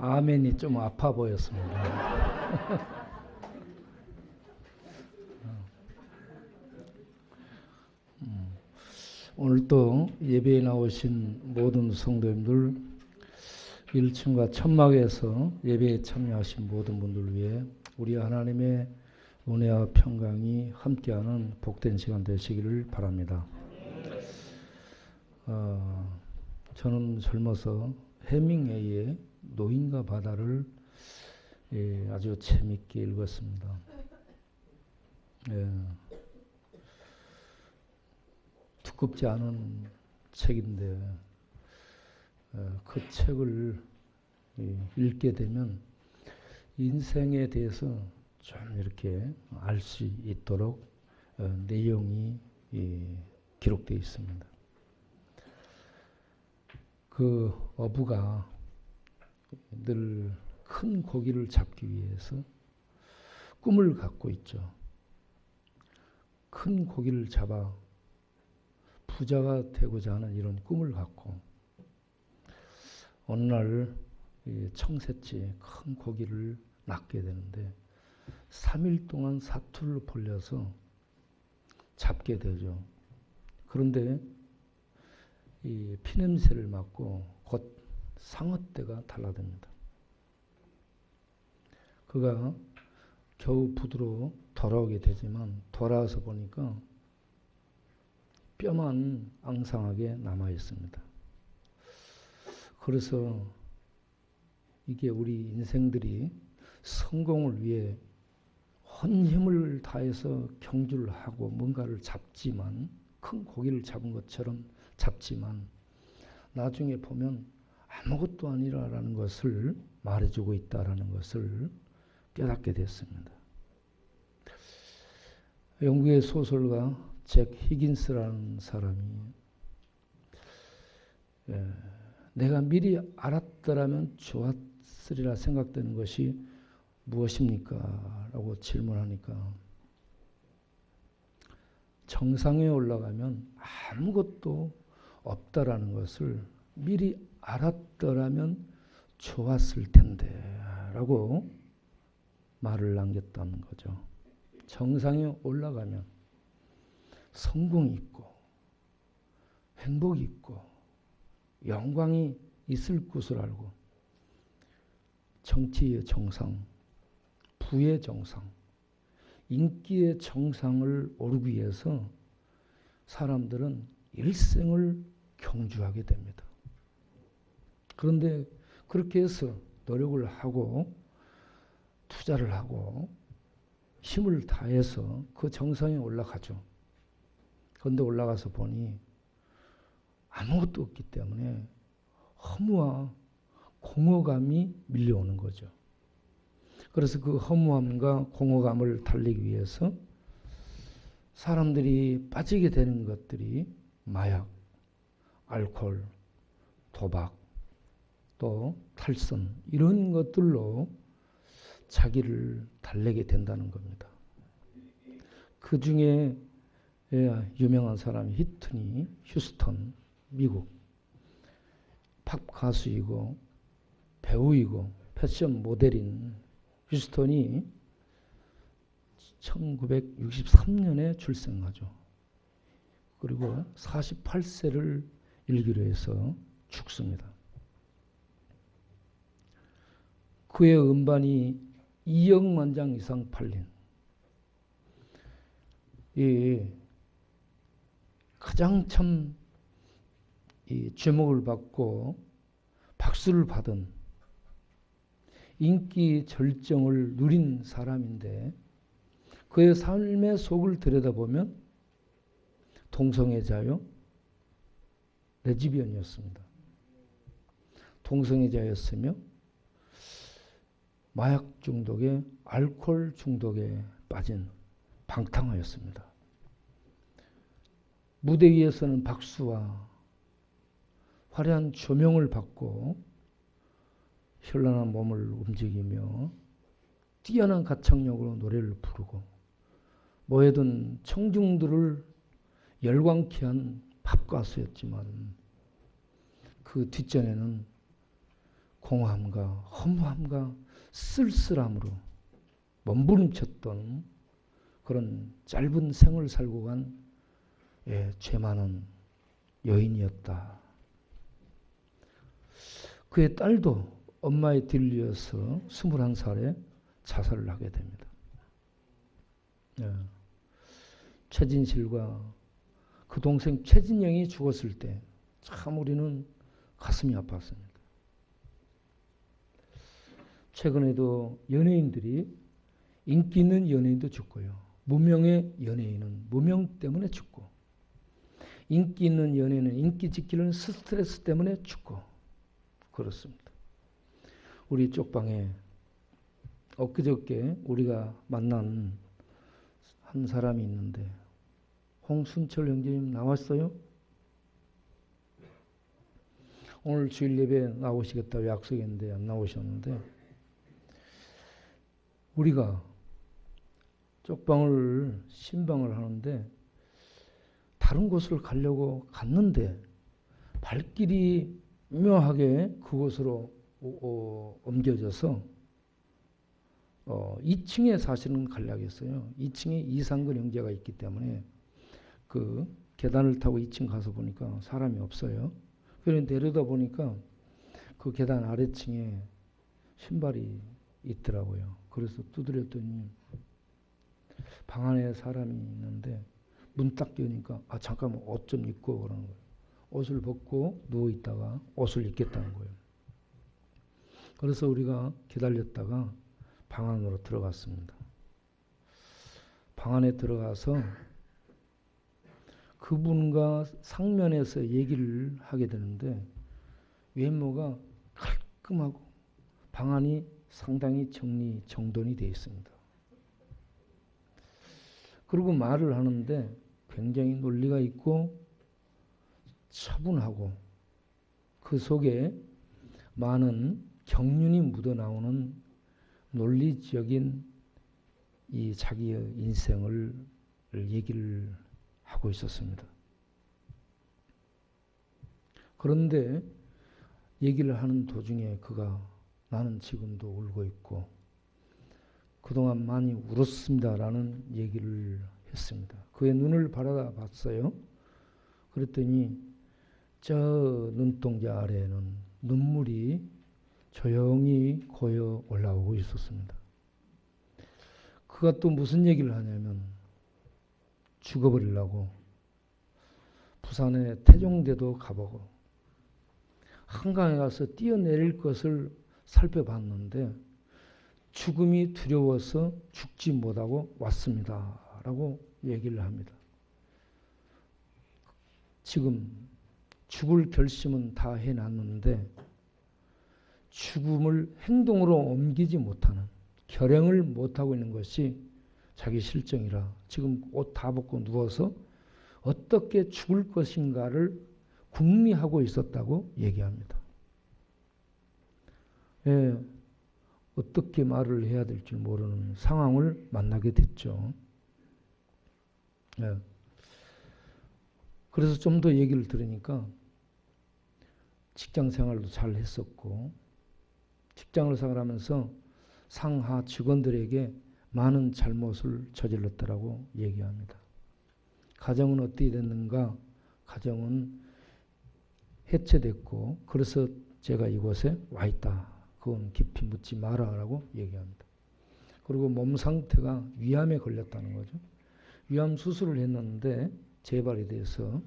아멘이 좀 아파 보였습니다. 오늘 또 예배에 나오신 모든 성도님들, 1층과 천막에서 예배에 참여하신 모든 분들을 위해 우리 하나님의 은혜와 평강이 함께하는 복된 시간 되시기를 바랍니다. 저는 젊어서 해밍웨이의 노인과 바다를 아주 재밌게 읽었습니다. 두껍지 않은 책인데 그 책을 읽게 되면 인생에 대해서 좀 이렇게 알 수 있도록 내용이 기록되어 있습니다. 그 어부가 늘 큰 고기를 잡기 위해서 꿈을 갖고 있죠. 큰 고기를 잡아 부자가 되고자 하는 이런 꿈을 갖고 어느 날 청새치에 큰 고기를 낚게 되는데 3일 동안 사투를 벌려서 잡게 되죠. 그런데 이 피냄새를 맡고 곧 상어떼가 달라듭니다. 그가 겨우 부두로 돌아오게 되지만 돌아와서 보니까 뼈만 앙상하게 남아 있습니다. 그래서 이게 우리 인생들이 성공을 위해 온 힘을 다해서 경주를 하고 뭔가를 잡지만 큰 고기를 잡은 것처럼 잡지만 나중에 보면 아무것도 아니라는 것을 말해주고 있다라는 것을 깨닫게 됐습니다. 영국의 소설가 잭 히긴스라는 사람이 내가 미리 알았더라면 좋았으리라 생각되는 것이 무엇입니까? 라고 질문하니까 정상에 올라가면 아무것도 없다라는 것을 미리 알았더라면 좋았을 텐데 라고 말을 남겼다는 거죠. 정상에 올라가면 성공이 있고 행복이 있고 영광이 있을 것을 알고 정치의 정상, 부의 정상, 인기의 정상을 오르기 위해서 사람들은 일생을 경주하게 됩니다. 그런데 그렇게 해서 노력을 하고 투자를 하고 힘을 다해서 그 정상에 올라가죠. 그런데 올라가서 보니 아무것도 없기 때문에 허무와 공허감이 밀려오는 거죠. 그래서 그 허무함과 공허감을 달래기 위해서 사람들이 빠지게 되는 것들이 마약, 알코올, 도박, 또 탈선 이런 것들로 자기를 달래게 된다는 겁니다. 그 중에 유명한 사람이 히트니 휴스턴, 미국 팝 가수이고 배우이고 패션 모델인 휴스턴이 1963년에 출생하죠. 그리고 48세를 일기로 해서 죽습니다. 그의 음반이 2억만 장 이상 팔린 가장 참 주목을 받고 박수를 받은 인기 절정을 누린 사람인데 그의 삶의 속을 들여다보면 동성애자요, 레즈비언이었습니다. 동성애자였으며 마약 중독에 알코올 중독에 빠진 방탕하였습니다. 무대 위에서는 박수와 화려한 조명을 받고 현란한 몸을 움직이며 뛰어난 가창력으로 노래를 부르고 모여든 청중들을 열광케 한 팝가수였지만 그 뒷전에는 공허함과 허무함과 쓸쓸함으로 몸부림쳤던 그런 짧은 생을 살고 간 죄 많은 여인이었다. 그의 딸도 엄마에 들려서 21살에 자살을 하게 됩니다. 최진실과 그 동생 최진영이 죽었을 때 참 우리는 가슴이 아팠습니다. 최근에도 연예인들이 인기 있는 연예인도 죽고요. 무명의 연예인은 무명 때문에 죽고, 인기 있는 연예인은 인기 지키는 스트레스 때문에 죽고 그렇습니다. 우리 쪽방에 엊그저께 우리가 만난 한 사람이 있는데 홍순철 형제님 나왔어요? 오늘 주일 예배 나오시겠다고 약속했는데 안 나오셨는데, 우리가 쪽방을 신방을 하는데 다른 곳을 가려고 갔는데 발길이 묘하게 그곳으로 옮겨져서 2층에 사실은 가려고 했어요. 2층에 이상근 형제가 있기 때문에 그 계단을 타고 2층 가서 보니까 사람이 없어요. 그래서 내려다 보니까 그 계단 아래층에 신발이 있더라고요. 그래서 두드렸더니 방 안에 사람이 있는데 문 딱 여니까 잠깐만 옷 좀 입고 그러는 거예요. 옷을 벗고 누워 있다가 옷을 입겠다는 거예요. 그래서 우리가 기다렸다가 방 안으로 들어갔습니다. 방 안에 들어가서 그분과 상면해서 얘기를 하게 되는데 외모가 깔끔하고 방안이 상당히 정돈이 되어 있습니다. 그리고 말을 하는데 굉장히 논리가 있고 차분하고 그 속에 많은 경륜이 묻어나오는 논리적인 이 자기의 인생을 얘기를 하고 있었습니다. 그런데 얘기를 하는 도중에 그가 나는 지금도 울고 있고 그동안 많이 울었습니다라는 얘기를 했습니다. 그의 눈을 바라봤어요. 그랬더니 저 눈동자 아래에는 눈물이 조용히 고여 올라오고 있었습니다. 그가 또 무슨 얘기를 하냐면 죽어버리려고 부산에 태종대도 가보고 한강에 가서 뛰어내릴 것을 살펴봤는데 죽음이 두려워서 죽지 못하고 왔습니다. 라고 얘기를 합니다. 지금 죽을 결심은 다 해놨는데 죽음을 행동으로 옮기지 못하는, 결행을 못하고 있는 것이 자기 실정이라 지금 옷 다 벗고 누워서 어떻게 죽을 것인가를 궁리하고 있었다고 얘기합니다. 어떻게 말을 해야 될지 모르는 상황을 만나게 됐죠. 그래서 좀 더 얘기를 들으니까 직장 생활도 잘 했었고 직장을 생활하면서 상하 직원들에게 많은 잘못을 저질렀더라고 얘기합니다. 가정은 어떻게 됐는가? 가정은 해체됐고 그래서 제가 이곳에 와 있다. 그건 깊이 묻지 마라라고 얘기합니다. 그리고 몸 상태가 위암에 걸렸다는 거죠. 위암 수술을 했는데 재발이 돼서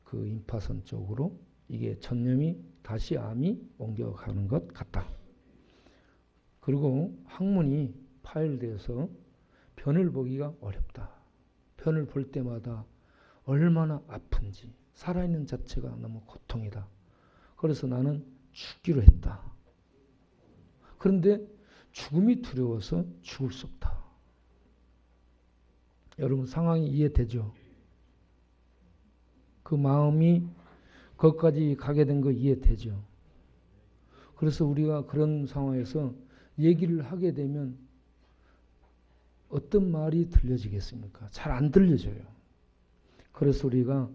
그 임파선 쪽으로 이게 전염이 다시 암이 옮겨가는 것 같다. 그리고 항문이 파열돼서 변을 보기가 어렵다. 변을 볼 때마다 얼마나 아픈지 살아있는 자체가 너무 고통이다. 그래서 나는 죽기로 했다. 그런데 죽음이 두려워서 죽을 수 없다. 여러분 상황이 이해되죠? 그 마음이 거기까지 가게 된 거 이해되죠? 그래서 우리가 그런 상황에서 얘기를 하게 되면 어떤 말이 들려지겠습니까? 잘 안 들려져요. 그래서 우리가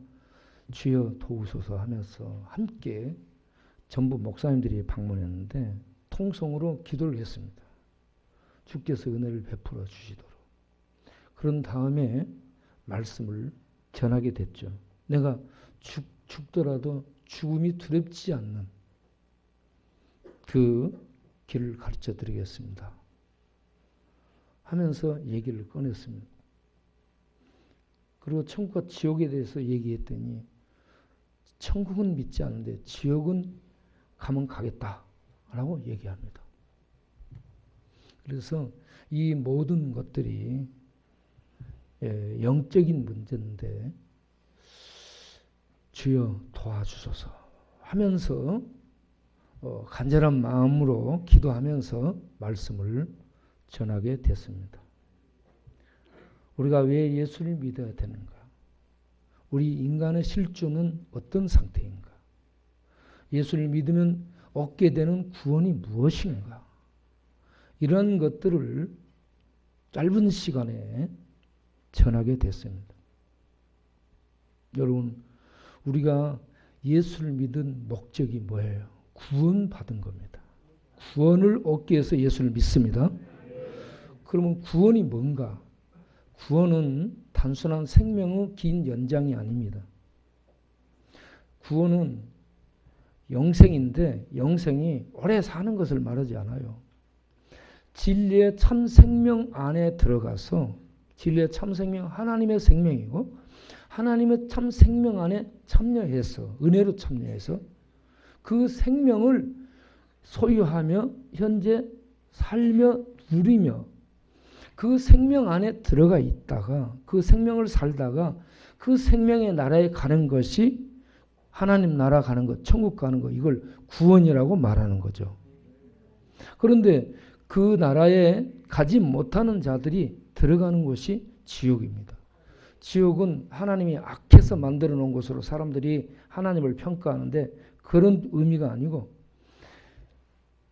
주여 도우소서 하면서 함께 전부 목사님들이 방문했는데 통성으로 기도를 했습니다. 주께서 은혜를 베풀어 주시도록. 그런 다음에 말씀을 전하게 됐죠. 내가 죽더라도 죽음이 두렵지 않는 그 길을 가르쳐 드리겠습니다 하면서 얘기를 꺼냈습니다. 그리고 천국과 지옥에 대해서 얘기했더니 천국은 믿지 않는데 지옥은 가면 가겠다라고 얘기합니다. 그래서 이 모든 것들이 영적인 문제인데 주여 도와주소서 하면서 간절한 마음으로 기도하면서 말씀을 전하게 됐습니다. 우리가 왜 예수를 믿어야 되는가? 우리 인간의 실존은 어떤 상태인가? 예수를 믿으면 얻게 되는 구원이 무엇인가? 이런 것들을 짧은 시간에 전하게 됐습니다. 여러분, 우리가 예수를 믿은 목적이 뭐예요? 구원받은 겁니다. 구원을 얻기 위해서 예수를 믿습니다. 그러면 구원이 뭔가? 구원은 단순한 생명의 긴 연장이 아닙니다. 구원은 영생인데 영생이 오래 사는 것을 말하지 않아요. 진리의 참 생명 안에 들어가서 진리의 참 생명 하나님의 생명이고 하나님의 참 생명 안에 참여해서 은혜로 참여해서 그 생명을 소유하며 현재 살며 누리며 그 생명 안에 들어가 있다가 그 생명을 살다가 그 생명의 나라에 가는 것이 하나님 나라 가는 것, 천국 가는 것, 이걸 구원이라고 말하는 거죠. 그런데 그 나라에 가지 못하는 자들이 들어가는 곳이 지옥입니다. 지옥은 하나님이 악해서 만들어 놓은 곳으로 사람들이 하나님을 평가하는데 그런 의미가 아니고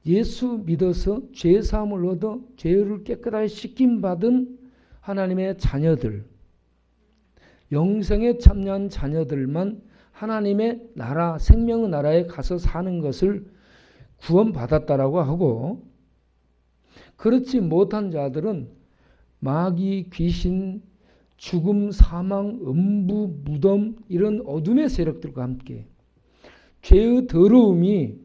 예수 믿어서 죄 사함을 얻어 죄를 깨끗하게 씻김받은 하나님의 자녀들, 영생에 참여한 자녀들만 하나님의 나라, 생명의 나라에 가서 사는 것을 구원받았다라고 하고 그렇지 못한 자들은 마귀, 귀신, 죽음, 사망, 음부, 무덤 이런 어둠의 세력들과 함께 죄의 더러움이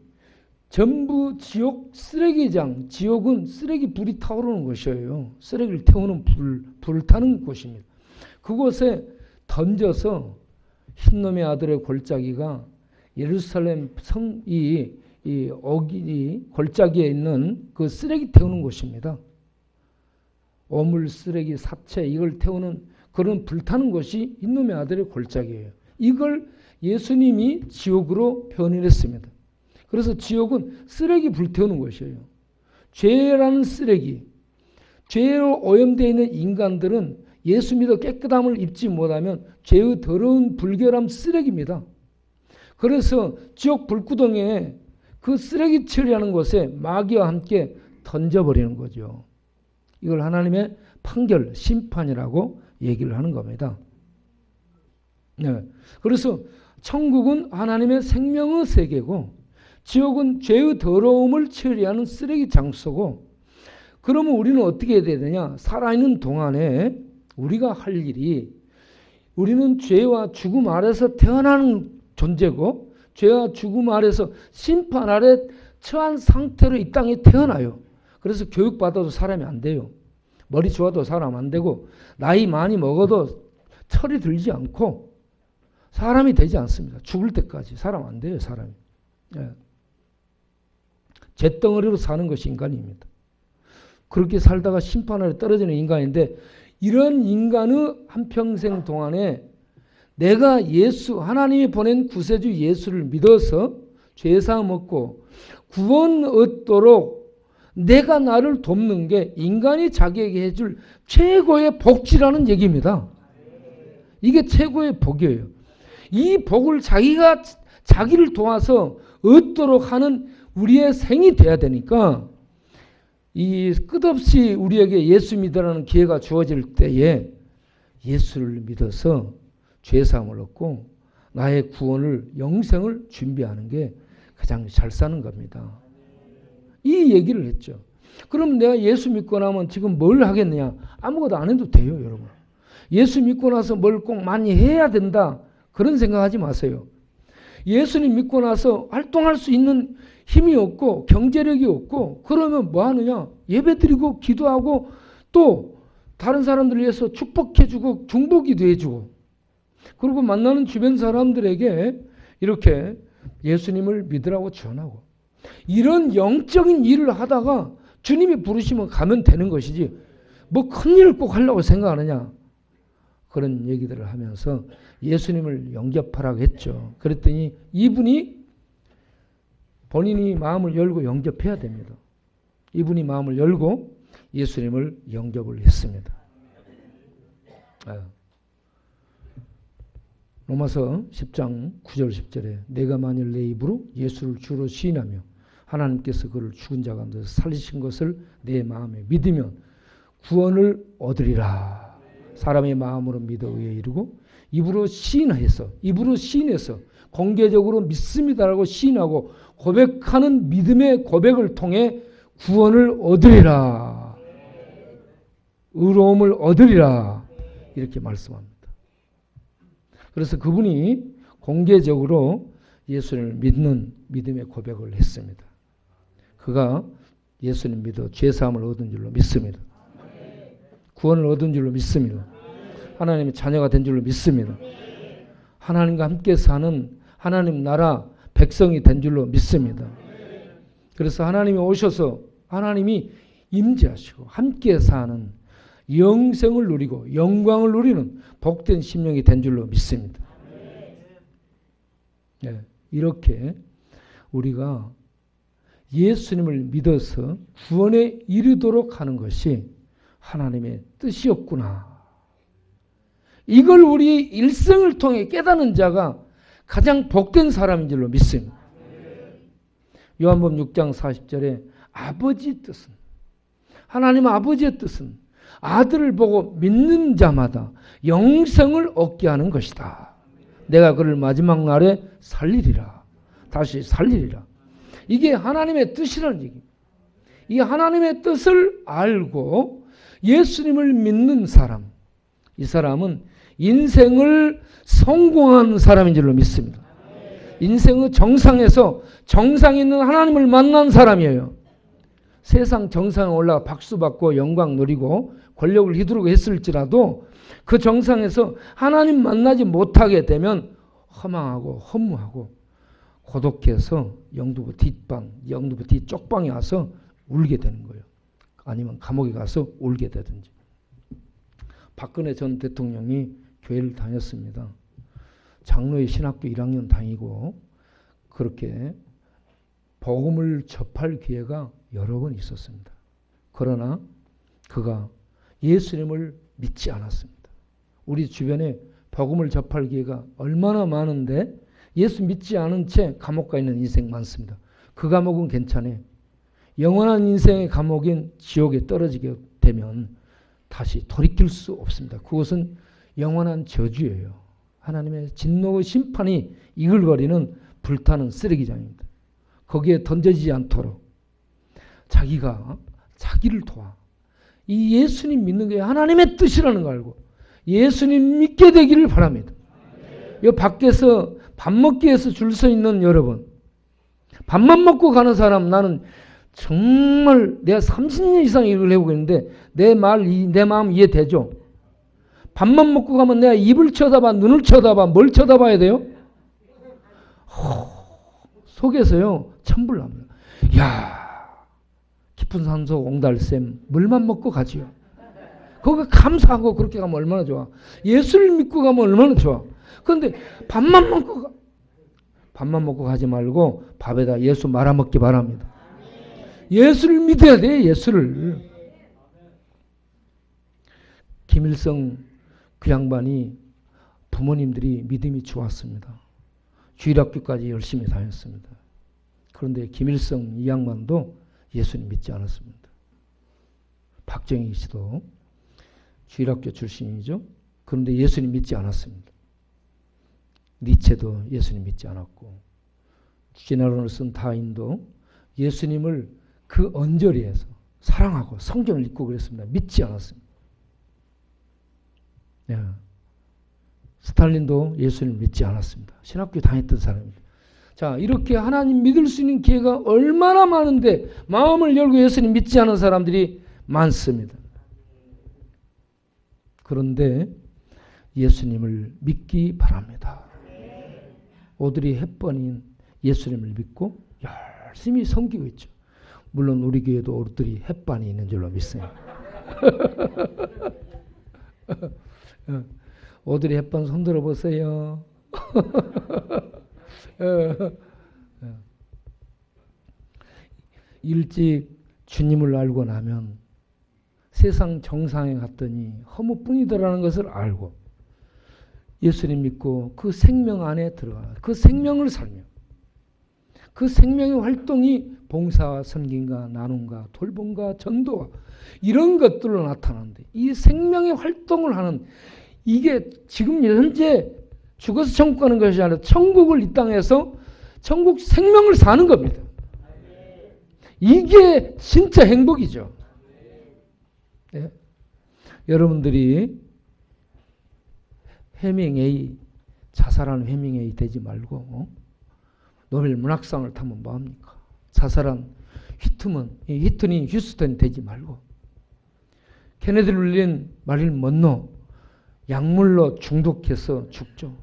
전부 지옥 쓰레기장, 지옥은 쓰레기 불이 타오르는 곳이에요. 쓰레기를 태우는 불을 타는 곳입니다. 그곳에 던져서 흰놈의 아들의 골짜기가 예루살렘 이 어기 골짜기에 있는 그 쓰레기 태우는 곳입니다. 오물, 쓰레기, 사체 이걸 태우는 그런 불타는 곳이 흰놈의 아들의 골짜기예요. 이걸 예수님이 지옥으로 표현을 했습니다. 그래서 지옥은 쓰레기 불태우는 곳이에요. 죄라는 쓰레기, 죄로 오염되어 있는 인간들은 예수 믿어 깨끗함을 입지 못하면 죄의 더러운 불결함 쓰레기입니다. 그래서 지옥 불구덩이에 그 쓰레기 처리하는 곳에 마귀와 함께 던져버리는 거죠. 이걸 하나님의 판결, 심판이라고 얘기를 하는 겁니다. 네. 그래서 천국은 하나님의 생명의 세계고 지옥은 죄의 더러움을 처리하는 쓰레기 장소고 그러면 우리는 어떻게 해야 되느냐? 살아있는 동안에 우리가 할 일이 우리는 죄와 죽음 아래서 태어나는 존재고 죄와 죽음 아래서 심판 아래 처한 상태로 이 땅에 태어나요. 그래서 교육받아도 사람이 안 돼요. 머리 좋아도 사람 안 되고 나이 많이 먹어도 철이 들지 않고 사람이 되지 않습니다. 죽을 때까지 사람 안 돼요. 사람이. 예. 잿덩어리로 사는 것이 인간입니다. 그렇게 살다가 심판 아래 떨어지는 인간인데 이런 인간의 한평생 동안에 내가 예수 하나님이 보낸 구세주 예수를 믿어서 죄사함 얻고 구원 얻도록 내가 나를 돕는 게 인간이 자기에게 해줄 최고의 복지라는 얘기입니다. 이게 최고의 복이에요. 이 복을 자기가 자기를 도와서 얻도록 하는 우리의 생이 돼야 되니까 이 끝없이 우리에게 예수 믿으라는 기회가 주어질 때에 예수를 믿어서 죄사함을 얻고 나의 구원을 영생을 준비하는 게 가장 잘 사는 겁니다. 이 얘기를 했죠. 그럼 내가 예수 믿고 나면 지금 뭘 하겠느냐? 아무것도 안 해도 돼요, 여러분. 예수 믿고 나서 뭘 꼭 많이 해야 된다. 그런 생각하지 마세요. 예수님 믿고 나서 활동할 수 있는 힘이 없고 경제력이 없고 그러면 뭐 하느냐? 예배드리고 기도하고 또 다른 사람들을 위해서 축복해주고 중보기도 해주고 그리고 만나는 주변 사람들에게 이렇게 예수님을 믿으라고 전하고 이런 영적인 일을 하다가 주님이 부르시면 가면 되는 것이지 뭐 큰일을 꼭 하려고 생각하느냐 그런 얘기들을 하면서 예수님을 영접하라고 했죠. 그랬더니 이분이 본인이 마음을 열고 영접해야 됩니다. 이분이 마음을 열고 예수님을 영접을 했습니다. 로마서 10장 9절 10절에 내가 만일 내 입으로 예수를 주로 시인하며 하나님께서 그를 죽은 자 가운데서 살리신 것을 내 마음에 믿으면 구원을 얻으리라. 사람의 마음으로 믿어 의에 이르고 입으로 시인해서 공개적으로 믿습니다라고 시인하고 고백하는 믿음의 고백을 통해 구원을 얻으리라. 의로움을 얻으리라. 이렇게 말씀합니다. 그래서 그분이 공개적으로 예수님을 믿는 믿음의 고백을 했습니다. 그가 예수님 믿어 죄사함을 얻은 줄로 믿습니다. 구원을 얻은 줄로 믿습니다. 하나님의 자녀가 된 줄로 믿습니다. 하나님과 함께 사는 하나님 나라 백성이 된 줄로 믿습니다. 그래서 하나님이 오셔서 하나님이 임재하시고 함께 사는 영생을 누리고 영광을 누리는 복된 심령이 된 줄로 믿습니다. 네, 이렇게 우리가 예수님을 믿어서 구원에 이르도록 하는 것이 하나님의 뜻이었구나. 이걸 우리 일생을 통해 깨닫는 자가 가장 복된 사람인 줄로 믿습니다. 요한복음 6장 40절에 아버지 뜻은 하나님 아버지의 뜻은 아들을 보고 믿는 자마다 영생을 얻게 하는 것이다. 내가 그를 마지막 날에 살리리라. 다시 살리리라. 이게 하나님의 뜻이라는 얘기입니다. 이 하나님의 뜻을 알고 예수님을 믿는 사람, 이 사람은 인생을 성공한 사람인 줄로 믿습니다. 인생의 정상에서 정상 있는 하나님을 만난 사람이에요. 세상 정상에 올라가 박수 받고 영광 누리고 권력을 휘두르고 했을지라도 그 정상에서 하나님 만나지 못하게 되면 허망하고 허무하고 고독해서 영두부 뒤쪽방에 와서 울게 되는 거예요. 아니면 감옥에 가서 울게 되든지. 박근혜 전 대통령이 교회를 다녔습니다. 장로의 신학교 1학년 다니고 그렇게 복음을 접할 기회가 여러 번 있었습니다. 그러나 그가 예수님을 믿지 않았습니다. 우리 주변에 복음을 접할 기회가 얼마나 많은데 예수 믿지 않은 채 감옥 가 있는 인생 많습니다. 그 감옥은 괜찮아요. 영원한 인생의 감옥인 지옥에 떨어지게 되면 다시 돌이킬 수 없습니다. 그것은 영원한 저주예요. 하나님의 진노의 심판이 이글거리는 불타는 쓰레기장입니다. 거기에 던져지지 않도록 자기가 자기를 도와 이 예수님 믿는 게 하나님의 뜻이라는 걸 알고 예수님 믿게 되기를 바랍니다. 이 밖에서 밥 먹기 위해서 줄 서 있는 여러분, 밥만 먹고 가는 사람, 나는 정말 내가 30년 이상 일을 해오고 있는데 내 마음 이해되죠? 밥만 먹고 가면 내가 입을 쳐다봐, 눈을 쳐다봐, 뭘 쳐다봐야 돼요? 속에서요 천불납니다. 야, 깊은 산속 옹달샘 물만 먹고 가지요. 거기 감사하고 그렇게 가면 얼마나 좋아. 예수를 믿고 가면 얼마나 좋아. 그런데 밥만 먹고 가지 말고 밥에다 예수 말아먹기 바랍니다. 예수를 믿어야 돼. 예수를. 김일성 그 양반이 부모님들이 믿음이 좋았습니다. 주일학교까지 열심히 다녔습니다. 그런데 김일성 이 양반도 예수님 믿지 않았습니다. 박정희 씨도 주일학교 출신이죠. 그런데 예수님 믿지 않았습니다. 니체도 예수님 믿지 않았고 진화론을 쓴 다윈도 예수님을 그 언저리에서 사랑하고 성경을 읽고 그랬습니다. 믿지 않았습니다. 예. 스탈린도 예수님을 믿지 않았습니다. 신학교 다녔던 사람입니다. 자, 이렇게 하나님 믿을 수 있는 기회가 얼마나 많은데 마음을 열고 예수님 믿지 않은 사람들이 많습니다. 그런데 예수님을 믿기 바랍니다. 오드리 헵번이 예수님을 믿고 열심히 섬기고 있죠. 물론 우리 교회도 오드리 헵번이 있는 줄로 믿습니다. 오드리 헵번 손들어 보세요. 일찍 주님을 알고 나면 세상 정상에 갔더니 허무뿐이더라는 것을 알고 예수님 믿고 그 생명 안에 들어가 그 생명을 살며 그 생명의 활동이 봉사와 선gin과 나눔과 돌봄과 전도와 이런 것들로 나타나는데 이 생명의 활동을 하는 이게 지금 현재 죽어서 천국 가는 것이 아니라 천국을 이 땅에서 천국 생명을 사는 겁니다. 이게 진짜 행복이죠. 네. 여러분들이 해밍웨이 자살한 해밍웨이 되지 말고 노벨 문학상을 타면 뭐합니까? 자살한 히트니 휴스턴이 되지 말고 케네디 룰린 마릴 먼로 약물로 중독해서 죽죠.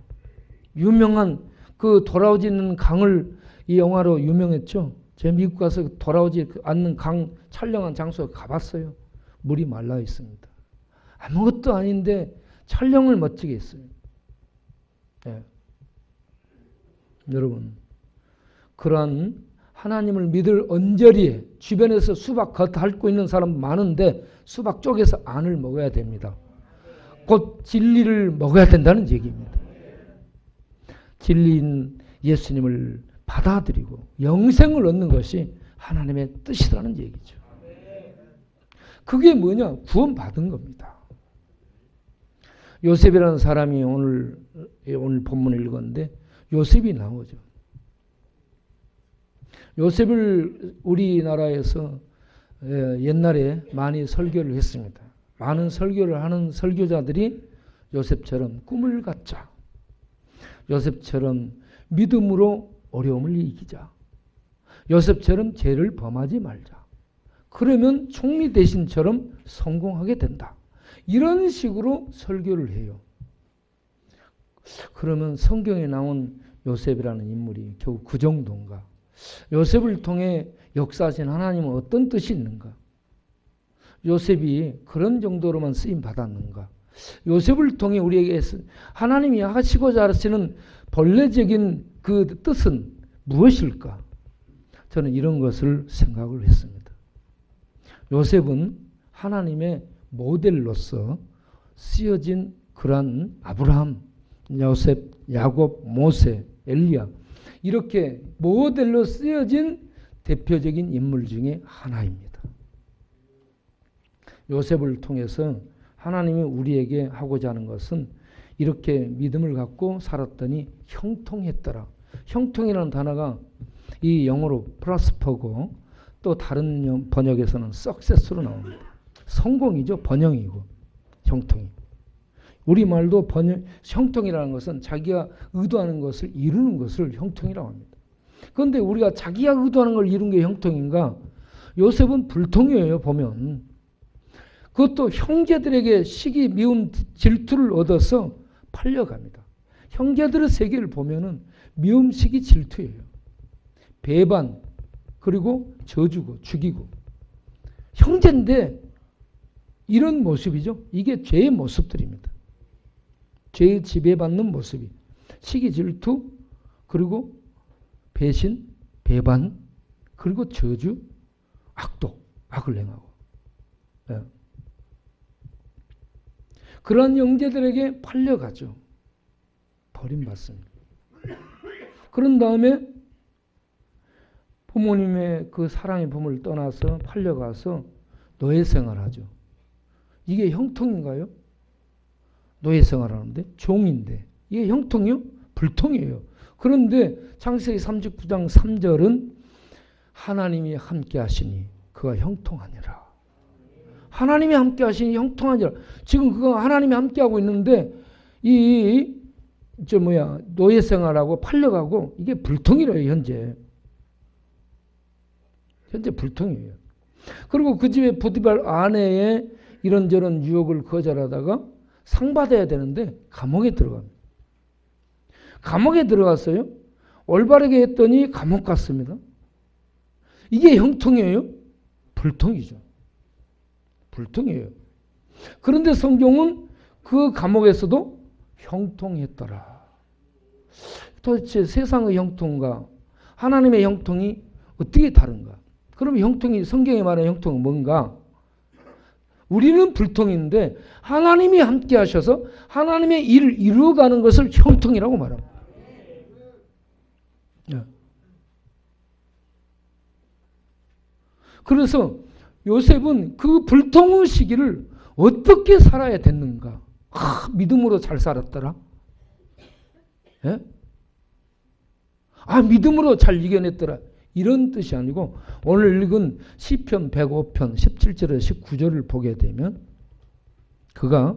유명한 그 돌아오지 않는 강을 이 영화로 유명했죠. 제가 미국 가서 돌아오지 않는 강 촬영한 장소에 가봤어요. 물이 말라 있습니다. 아무것도 아닌데 촬영을 멋지게 했어요. 네. 여러분, 그러한 하나님을 믿을 언저리에 주변에서 수박 겉핥고 있는 사람 많은데 수박 쪽에서 안을 먹어야 됩니다. 곧 진리를 먹어야 된다는 얘기입니다. 진리인 예수님을 받아들이고 영생을 얻는 것이 하나님의 뜻이라는 얘기죠. 그게 뭐냐? 구원받은 겁니다. 요셉이라는 사람이 오늘 본문을 읽었는데 요셉이 나오죠. 요셉을 우리나라에서 옛날에 많이 설교를 했습니다. 많은 설교를 하는 설교자들이 요셉처럼 꿈을 갖자. 요셉처럼 믿음으로 어려움을 이기자. 요셉처럼 죄를 범하지 말자. 그러면 총리 대신처럼 성공하게 된다. 이런 식으로 설교를 해요. 그러면 성경에 나온 요셉이라는 인물이 겨우 그 정도인가? 요셉을 통해 역사하신 하나님은 어떤 뜻이 있는가? 요셉이 그런 정도로만 쓰임 받았는가? 요셉을 통해 우리에게 하나님이 하시고자 하시는 본래적인 그 뜻은 무엇일까? 저는 이런 것을 생각을 했습니다. 요셉은 하나님의 모델로서 쓰여진 그러한 아브라함, 요셉, 야곱, 모세, 엘리야 이렇게 모델로 쓰여진 대표적인 인물 중에 하나입니다. 요셉을 통해서 하나님이 우리에게 하고자 하는 것은 이렇게 믿음을 갖고 살았더니 형통했더라. 형통이라는 단어가 이 영어로 프로스퍼고 또 다른 번역에서는 success로 나옵니다. 성공이죠. 번영이고 형통이. 우리말도 형통이라는 것은 자기가 의도하는 것을 이루는 것을 형통이라고 합니다. 그런데 우리가 자기가 의도하는 걸 이룬 게 형통인가? 요셉은 불통이에요. 보면. 그것도 형제들에게 시기, 미움, 질투를 얻어서 팔려갑니다. 형제들의 세계를 보면은 미움, 시기, 질투예요. 배반, 그리고 저주고 죽이고. 형제인데 이런 모습이죠. 이게 죄의 모습들입니다. 죄의 지배받는 모습이. 시기, 질투, 그리고 배신, 배반, 그리고 저주, 악독, 악을 행하고. 네. 그런 형제들에게 팔려가죠. 버림받습니다. 그런 다음에 부모님의 그 사랑의 부모를 떠나서 팔려가서 노예 생활하죠. 이게 형통인가요? 노예 생활하는데 종인데 이게 형통이요? 불통이에요. 그런데 창세기 39장 3절은 하나님이 함께 하시니 그가 형통하니라. 하나님이 함께 하시니 형통하니라. 지금 그가 하나님이 함께 하고 있는데 노예 생활하고 팔려가고 이게 불통이래요, 현재. 현재 불통이에요. 그리고 그 집에 보디발 아내의 이런저런 유혹을 거절하다가 상 받아야 되는데 감옥에 들어갑니다. 감옥에 들어갔어요. 올바르게 했더니 감옥 갔습니다. 이게 형통이에요? 불통이죠. 불통이에요. 그런데 성경은 그 감옥에서도 형통했더라. 도대체 세상의 형통과 하나님의 형통이 어떻게 다른가? 그럼 형통이, 성경에 말하는 형통은 뭔가? 우리는 불통인데 하나님이 함께 하셔서 하나님의 일을 이루어가는 것을 형통이라고 말합니다. 그래서 요셉은 그 불통의 시기를 어떻게 살아야 됐는가? 믿음으로 잘 살았더라. 예? 믿음으로 잘 이겨냈더라. 이런 뜻이 아니고 오늘 읽은 시편 105편 17절에서 19절을 보게 되면 그가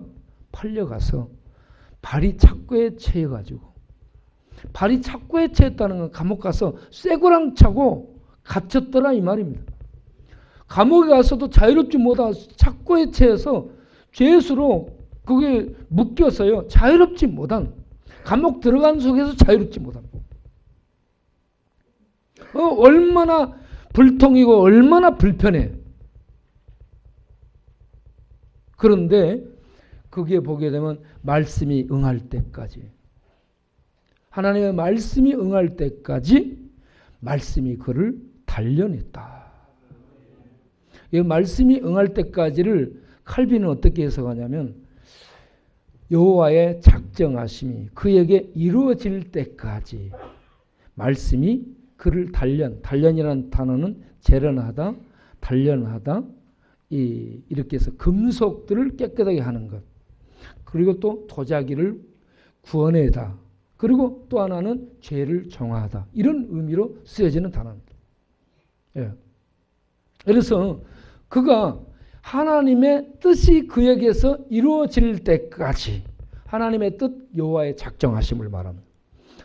팔려가서 발이 착고에 채여가지고, 발이 착고에 채였다는 건 감옥 가서 쇠고랑 차고 갇혔더라 이 말입니다. 감옥에 가서도 자유롭지 못하고 착고에 채여서 죄수로 그게 묶여서요 자유롭지 못한, 감옥 들어간 속에서 자유롭지 못한. 얼마나 불통이고 얼마나 불편해. 그런데 거기에 보게 되면 말씀이 응할 때까지, 하나님의 말씀이 응할 때까지 말씀이 그를 단련했다. 이 말씀이 응할 때까지를 칼빈은 어떻게 해석하냐면 여호와의 작정하심이 그에게 이루어질 때까지 말씀이 그를 단련이라는 단어는 재련하다, 단련하다, 이렇게 해서 금속들을 깨끗하게 하는 것. 그리고 또 도자기를 구원해다. 그리고 또 하나는 죄를 정화하다. 이런 의미로 쓰여지는 단어입니다. 예. 그래서 그가 하나님의 뜻이 그에게서 이루어질 때까지, 하나님의 뜻, 여호와의 작정하심을 말합니다.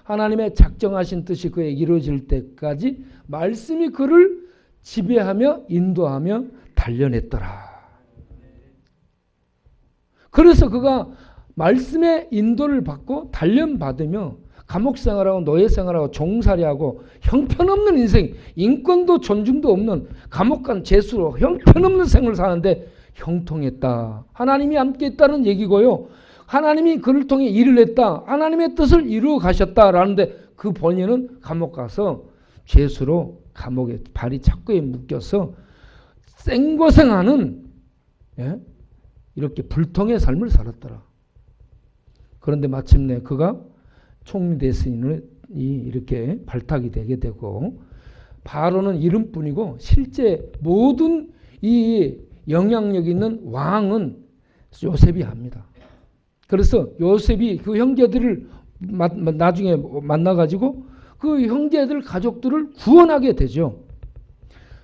하나님의 작정하신 뜻이 그에게 이루어질 때까지 말씀이 그를 지배하며 인도하며 단련했더라. 그래서 그가 말씀의 인도를 받고 단련받으며 감옥생활하고 노예생활하고 종살이하고 형편없는 인생, 인권도 존중도 없는 감옥 간 죄수로 형편없는 생을 사는데 형통했다. 하나님이 함께 있다는 얘기고요. 하나님이 그를 통해 일을 했다. 하나님의 뜻을 이루어 가셨다라는데 그 본인은 감옥 가서 죄수로 감옥에 발이 착고에 묶여서 생고생하는, 이렇게 불통의 삶을 살았더라. 그런데 마침내 그가 총리 대신이 이렇게 발탁이 되게 되고, 바로는 이름뿐이고 실제 모든 이 영향력 있는 왕은 요셉이 합니다. 그래서 요셉이 그 형제들을 나중에 만나가지고 그 형제들 가족들을 구원하게 되죠.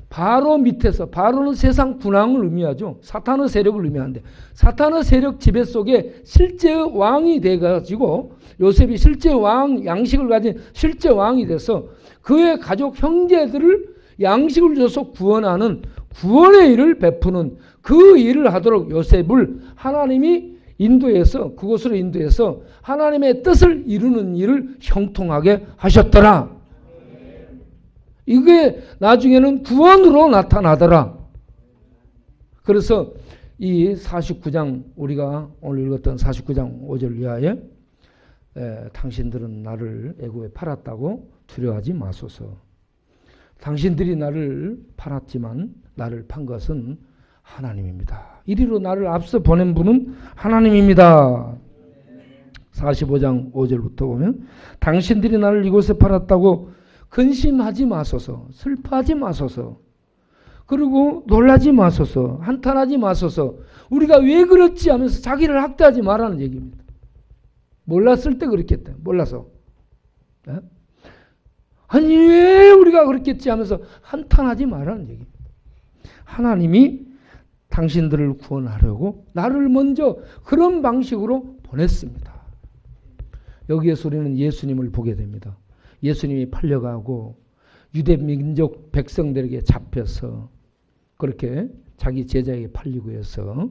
바로 밑에서, 바로는 세상 군왕을 의미하죠. 사탄의 세력을 의미하는데 사탄의 세력 지배 속에 실제의 왕이 돼가지고 요셉이 실제 왕 양식을 가진 실제 왕이 돼서 그의 가족 형제들을 양식을 줘서 구원하는 구원의 일을 베푸는 그 일을 하도록 요셉을 하나님이 인도해서, 그곳으로 인도해서 하나님의 뜻을 이루는 일을 형통하게 하셨더라. 이게 나중에는 구원으로 나타나더라. 그래서 이 49장, 우리가 오늘 읽었던 49장 5절 이하에 당신들은 나를 애굽에 팔았다고 두려워하지 마소서. 당신들이 나를 팔았지만 나를 판 것은 하나님입니다. 이리로 나를 앞서 보낸 분은 하나님입니다. 45장 5절부터 보면 당신들이 나를 이곳에 팔았다고 근심하지 마소서, 슬퍼하지 마소서, 그리고 놀라지 마소서, 한탄하지 마소서. 우리가 왜 그렇지 하면서 자기를 학대하지 말라는 얘기입니다. 몰랐을 때 그렇겠다. 몰라서. 아니 왜 우리가 그렇겠지 하면서 한탄하지 말라는 얘기. 하나님이 당신들을 구원하려고 나를 먼저 그런 방식으로 보냈습니다. 여기에서 우리는 예수님을 보게 됩니다. 예수님이 팔려가고 유대 민족 백성들에게 잡혀서 그렇게 자기 제자에게 팔리고 해서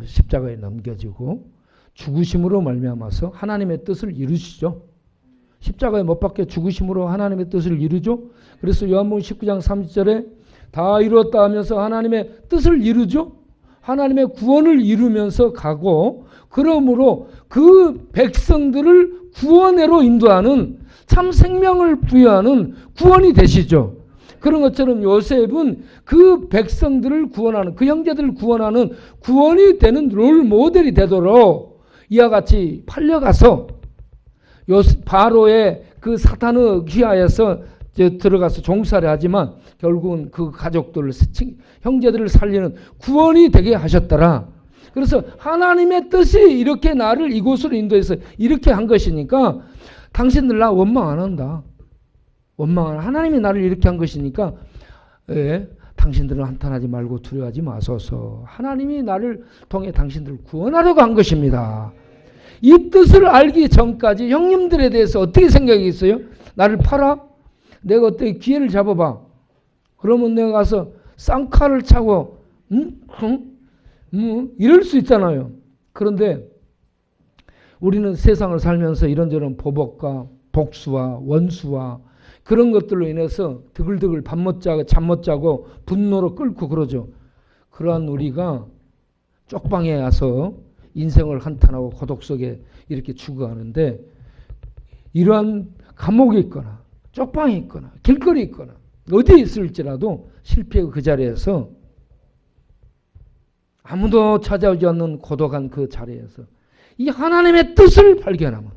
십자가에 넘겨지고 죽으심으로 말미암아서 하나님의 뜻을 이루시죠. 십자가에 못 박혀 죽으심으로 하나님의 뜻을 이루죠. 그래서 요한복음 19장 30절에 다 이루었다 하면서 하나님의 뜻을 이루죠. 하나님의 구원을 이루면서 가고 그러므로 그 백성들을 구원으로 인도하는 참 생명을 부여하는 구원이 되시죠. 그런 것처럼 요셉은 그 백성들을 구원하는 그 형제들을 구원하는 구원이 되는 롤 모델이 되도록 이와 같이 팔려가서 바로의 그 사탄의 귀하에서 들어가서 종살이 하지만 결국은 그 가족들을 형제들을 살리는 구원이 되게 하셨더라. 그래서 하나님의 뜻이 이렇게 나를 이곳으로 인도해서 이렇게 한 것이니까 당신들 나 원망 안 한다. 원망 하나님이 나를 이렇게 한 것이니까 당신들은 한탄하지 말고 두려워하지 마소서. 하나님이 나를 통해 당신들을 구원하려고 한 것입니다. 이 뜻을 알기 전까지 형님들에 대해서 어떻게 생각했어요? 나를 팔아? 내가 어떻게 기회를 잡아봐. 그러면 내가 가서 쌍칼을 차고 이럴 수 있잖아요. 그런데 우리는 세상을 살면서 이런저런 보복과 복수와 원수와 그런 것들로 인해서 드글드글 잠 못 자고 분노로 끓고 그러죠. 그러한 우리가 쪽방에 와서 인생을 한탄하고 고독 속에 이렇게 죽어가는데 이러한 감옥에 있거나 쪽방에 있거나 길거리에 있거나 어디에 있을지라도 실패의 그 자리에서 아무도 찾아오지 않는 고독한 그 자리에서 이 하나님의 뜻을 발견하면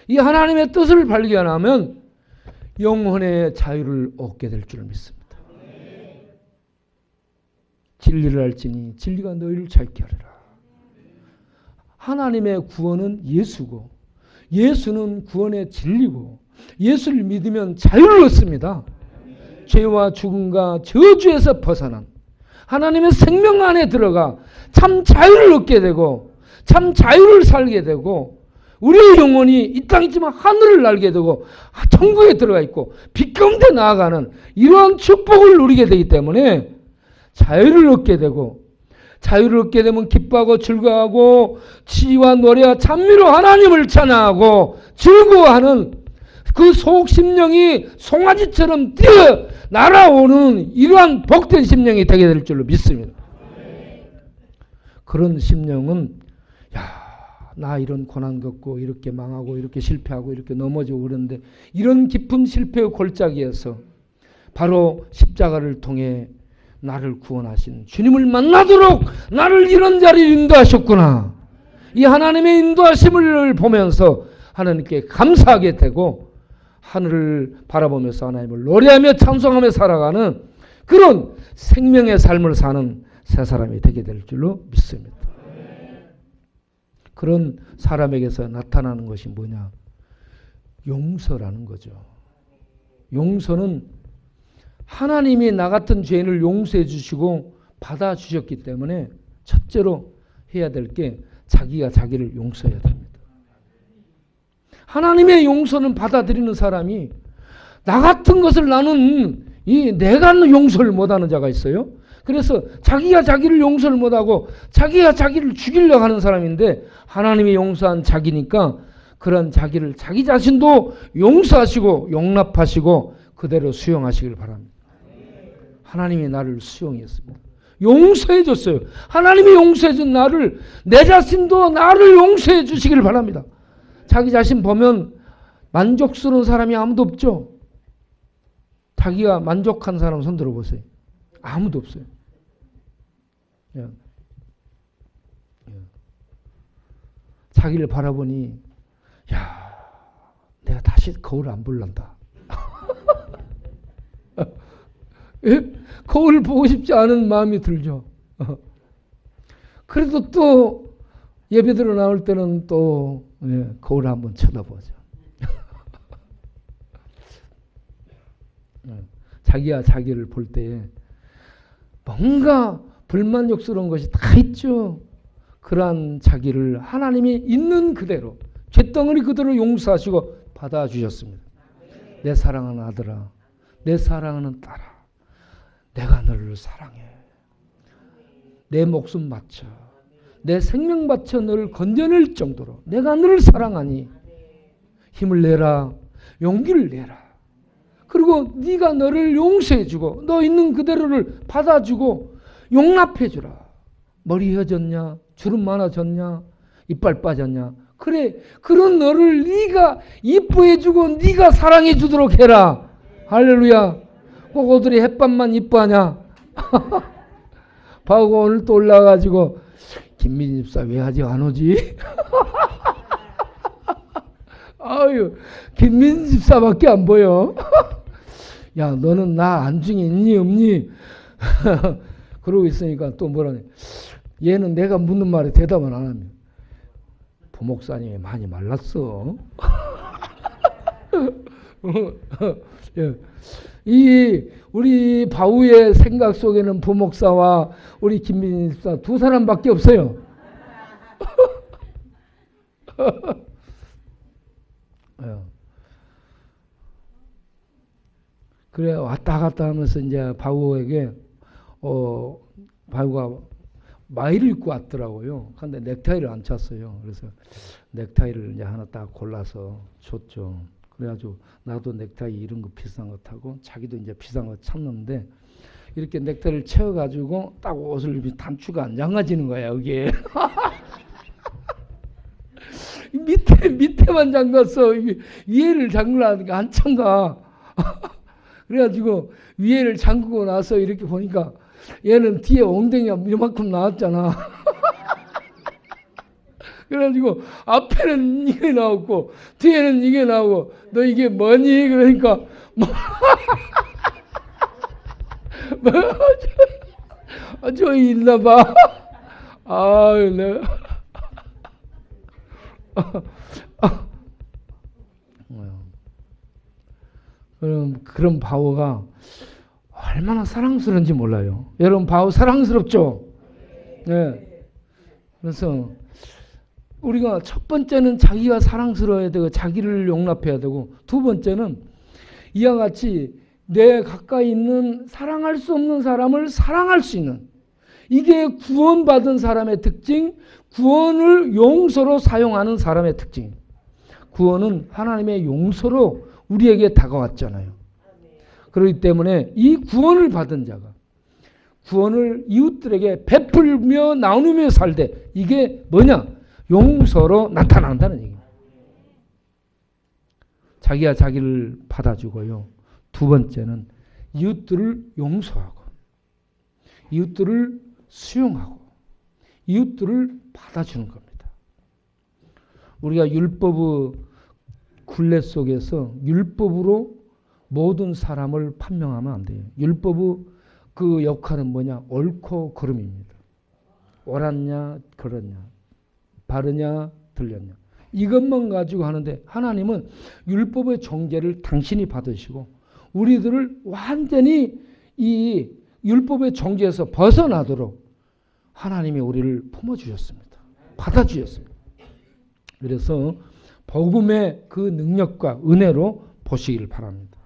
이 하나님의 뜻을 발견하면 영혼의 자유를 얻게 될 줄 믿습니다. 진리를 알지니 진리가 너희를 자유케 하리라. 하나님의 구원은 예수고 예수는 구원의 진리고 예수를 믿으면 자유를 얻습니다. 죄와 죽음과 저주에서 벗어난 하나님의 생명 안에 들어가 참 자유를 얻게 되고 참 자유를 살게 되고 우리의 영혼이 이 땅에 있지만 하늘을 날게 되고 천국에 들어가 있고 빛 가운데 나아가는 이러한 축복을 누리게 되기 때문에 자유를 얻게 되고 자유를 얻게 되면 기뻐하고 즐거워하고 지와 노래와 찬미로 하나님을 찬양하고 즐거워하는 그 속 심령이 송아지처럼 뛰어 날아오는 이러한 복된 심령이 되게 될 줄로 믿습니다. 그런 심령은 나 이런 고난 겪고 이렇게 망하고 이렇게 실패하고 이렇게 넘어지고 그러는데 이런 깊은 실패의 골짜기에서 바로 십자가를 통해 나를 구원하신 주님을 만나도록 나를 이런 자리에 인도하셨구나. 이 하나님의 인도하심을 보면서 하나님께 감사하게 되고 하늘을 바라보면서 하나님을 노래하며 찬송하며 살아가는 그런 생명의 삶을 사는 새 사람이 되게 될 줄로 믿습니다. 그런 사람에게서 나타나는 것이 뭐냐? 용서라는 거죠. 용서는 하나님이 나 같은 죄인을 용서해 주시고 받아주셨기 때문에 첫째로 해야 될 게 자기가 자기를 용서해야 됩니다. 하나님의 용서는 받아들이는 사람이 나 같은 것을 나는 내가 용서를 못하는 자가 있어요. 그래서 자기가 자기를 용서를 못하고 자기가 자기를 죽이려고 하는 사람인데 하나님이 용서한 자기니까 그런 자기를 자기 자신도 용서하시고 용납하시고 그대로 수용하시길 바랍니다. 하나님이 나를 수용했습니다. 용서해 줬어요. 하나님이 용서해 준 나를 내 자신도 나를 용서해 주시길 바랍니다. 자기 자신 보면 만족스러운 사람이 아무도 없죠. 자기가 만족한 사람 손 들어보세요. 아무도 없어요. 자기를 바라보니 내가 다시 거울 안 볼란다. 거울 보고 싶지 않은 마음이 들죠. 그래도 또 예배 들어 나올 때는 또 거울 한번 쳐다보죠. 자기야 자기를 볼 때에 뭔가 불만족스러운 것이 다 있죠. 그러한 자기를 하나님이 있는 그대로 죄덩어리 그대로 용서하시고 받아주셨습니다. 내 사랑하는 아들아, 내 사랑하는 딸아, 내가 너를 사랑해. 내 목숨 바쳐, 내 생명 바쳐 너를 건져낼 정도로 내가 너를 사랑하니 힘을 내라, 용기를 내라. 그리고 네가 너를 용서해주고 너 있는 그대로를 받아주고 용납해주라. 머리 휘어졌냐, 주름 많아졌냐, 이빨 빠졌냐. 그래, 그런 너를 네가 이뻐해주고 네가 사랑해주도록 해라. 할렐루야. 꼭 오늘이 햇밤만 이뻐하냐. 바오가 오늘 또 올라가가지고 김민희 집사 왜 아직 안 오지? 아유, 김민희 집사밖에 안 보여. 야, 너는 나 안중에 있니 없니? 그러고 있으니까 또 뭐라니. 얘는 내가 묻는 말에 대답을 안 하면 부목사님이 많이 말랐어. 이 우리 바우의 생각 속에는 부목사와 우리 김민희 집사 두 사람밖에 없어요. 그래 왔다 갔다 하면서 이제 바우에게 바우가 마이를 입고 왔더라고요. 근데 넥타이를 안 찼어요. 그래서 넥타이를 이제 하나 딱 골라서 줬죠. 그래가지고 나도 넥타이 이런 거 비싼 거 타고 자기도 이제 비싼 거 찼는데 이렇게 넥타이를 채워가지고 딱 옷을 입이 단추가 안 잠가지는 거야 여기에. 밑에만 잠갔어. 위에를 잠그려니까 안 잠가. 그래가지고 위에를 잠그고 나서 이렇게 보니까 얘는 뒤에 엉덩이가 이만큼 나왔잖아. 그래가지고 앞에는 이게 나왔고 뒤에는 이게 나오고 너 이게 뭐니? 그러니까 저 있나 봐. 아유, 내가 그런 바오가 얼마나 사랑스러운지 몰라요. 여러분 바오 사랑스럽죠? 네. 그래서 우리가 첫 번째는 자기가 사랑스러워야 되고 자기를 용납해야 되고 두 번째는 이와 같이 내 가까이 있는 사랑할 수 없는 사람을 사랑할 수 있는 이게 구원받은 사람의 특징, 구원을 용서로 사용하는 사람의 특징. 구원은 하나님의 용서로 우리에게 다가왔잖아요. 그렇기 때문에 이 구원을 받은 자가 구원을 이웃들에게 베풀며 나누며 살되 이게 뭐냐? 용서로 나타난다는 얘기입니다. 자기가 자기를 받아주고요. 두 번째는 이웃들을 용서하고 이웃들을 수용하고 이웃들을 받아주는 겁니다. 우리가 율법의 굴레 속에서 율법으로 모든 사람을 판명하면 안 돼요. 율법의 그 역할은 뭐냐? 옳고 그름입니다. 옳았냐 그렀냐 바르냐 들렸냐 이것만 가지고 하는데 하나님은 율법의 정죄를 당신이 받으시고 우리들을 완전히 이 율법의 정죄에서 벗어나도록 하나님이 우리를 품어주셨습니다. 받아주셨습니다. 그래서 복음의 그 능력과 은혜로 보시기를 바랍니다.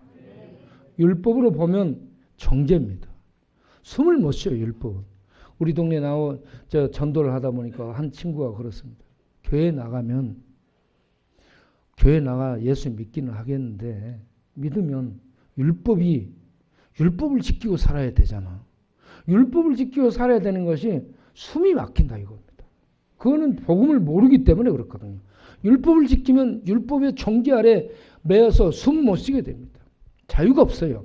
율법으로 보면 정죄입니다. 숨을 못 쉬어요. 율법은. 우리 동네 전도를 하다 보니까 한 친구가 그렇습니다. 교회 나가 예수 믿기는 하겠는데 믿으면 율법을 지키고 살아야 되잖아. 율법을 지키고 살아야 되는 것이 숨이 막힌다 이겁니다. 그거는 복음을 모르기 때문에 그렇거든요. 율법을 지키면 율법의 정죄 아래 매여서 숨 못 쉬게 됩니다. 자유가 없어요.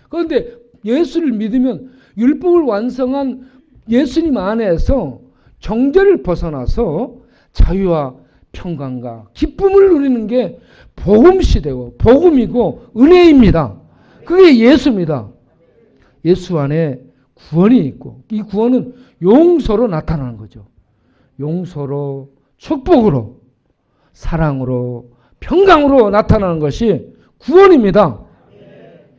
그런데 예수를 믿으면 율법을 완성한 예수님 안에서 정죄를 벗어나서 자유와 평강과 기쁨을 누리는 게 복음 시대고 복음이고 은혜입니다. 그게 예수입니다. 예수 안에 구원이 있고 이 구원은 용서로 나타나는 거죠. 용서로 축복으로 사랑으로 평강으로 나타나는 것이 구원입니다.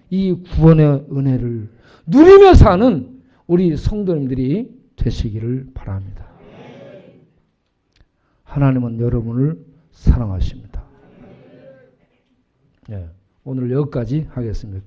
이 구원의 은혜를 누리며 사는 우리 성도님들이 되시기를 바랍니다. 하나님은 여러분을 사랑하십니다. 네, 오늘 여기까지 하겠습니다.